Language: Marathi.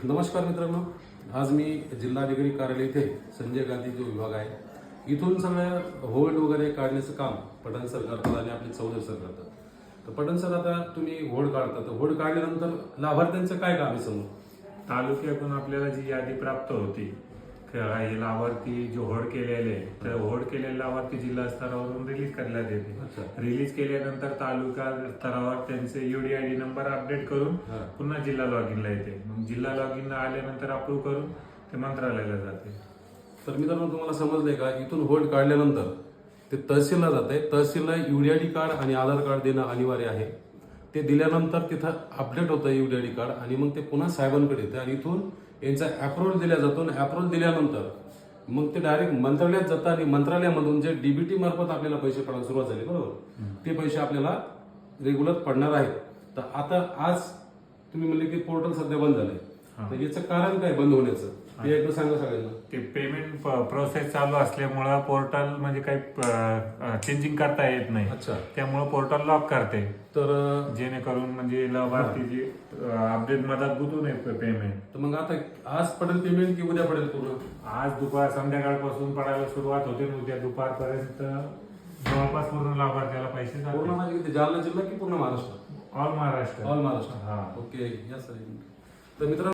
नमस्कार मित्रांनो, आज मी जिल्हाधिकारी कार्यालय इथे संजय गांधी जो विभाग आहे इथून सगळं होल्ड वगैरे काढण्याचं काम पठाण सर करतात आणि आपले चौधरी सर करतात. तर पठाण सर, आता तुम्ही होल्ड काढता, तर होल्ड काढल्यानंतर लाभार्थ्यांचं काय काम आहे समोर? तालुक्यातून आपल्याला जी यादी प्राप्त होती हे लाभार्थी जो होल्ड केलेले तर होल्ड केलेले लाभार्थी जिल्हा स्तरावरून रिलीज करण्यात येते. रिलीज केल्यानंतर तालुका स्तरावर त्यांचे UDID नंबर अपडेट करून पुन्हा जिल्हा लॉगिनला येते. मग जिल्हा लॉगिनला आल्यानंतर अप्रूव्ह करून ते मंत्रालयाला जाते. तर मित्रांनो, तुम्हाला समजलंय का? इथून होल्ड काढल्यानंतर ते तहसीलला जात आहे. तहसीलला UDID कार्ड आणि आधार कार्ड देणं अनिवार्य आहे. ते दिल्यानंतर तिथं अपडेट होतं UDID कार्ड आणि मग ते पुन्हा साहेबांकडे येतं आणि इथून यांचा अप्रुव्हल दिला जातो. आणि अप्रुव्हल दिल्यानंतर मग ते डायरेक्ट मंत्रालयात जातं आणि मंत्रालयामधून जे DBT मार्फत आपल्याला पैसे पडायला सुरुवात झाली, बरोबर, ते पैसे आपल्याला रेग्युलर पडणार आहेत. तर आता आज तुम्ही म्हणले की पोर्टल सध्या बंद झालंय, तर याचं कारण काय बंद होण्याचं ते एकदा सांगा सगळ्यांना. ते पेमेंट प्रोसेस चालू असल्यामुळं पोर्टल म्हणजे काही चेंजिंग करता येत नाही. अच्छा. त्यामुळे पोर्टल लॉक करते. तर जेणेकरून म्हणजे लाभार्थीची अपडेट मधात गुंतू नये पेमेंट. तर मग आता आज पडेल पेमेंट की उद्या पडेल पूर्ण? आज संध्याकाळपासून पडायला सुरुवात होते. उद्या दुपारपर्यंत जवळपास पूर्ण लाभार्थ्याला पैसे जातील. पूर्ण म्हणजे किती? जालना जिल्हा की पूर्ण महाराष्ट्र? ऑल महाराष्ट्र. ऑल महाराष्ट्र. हा. ओके. या सर. तर मित्रांनो,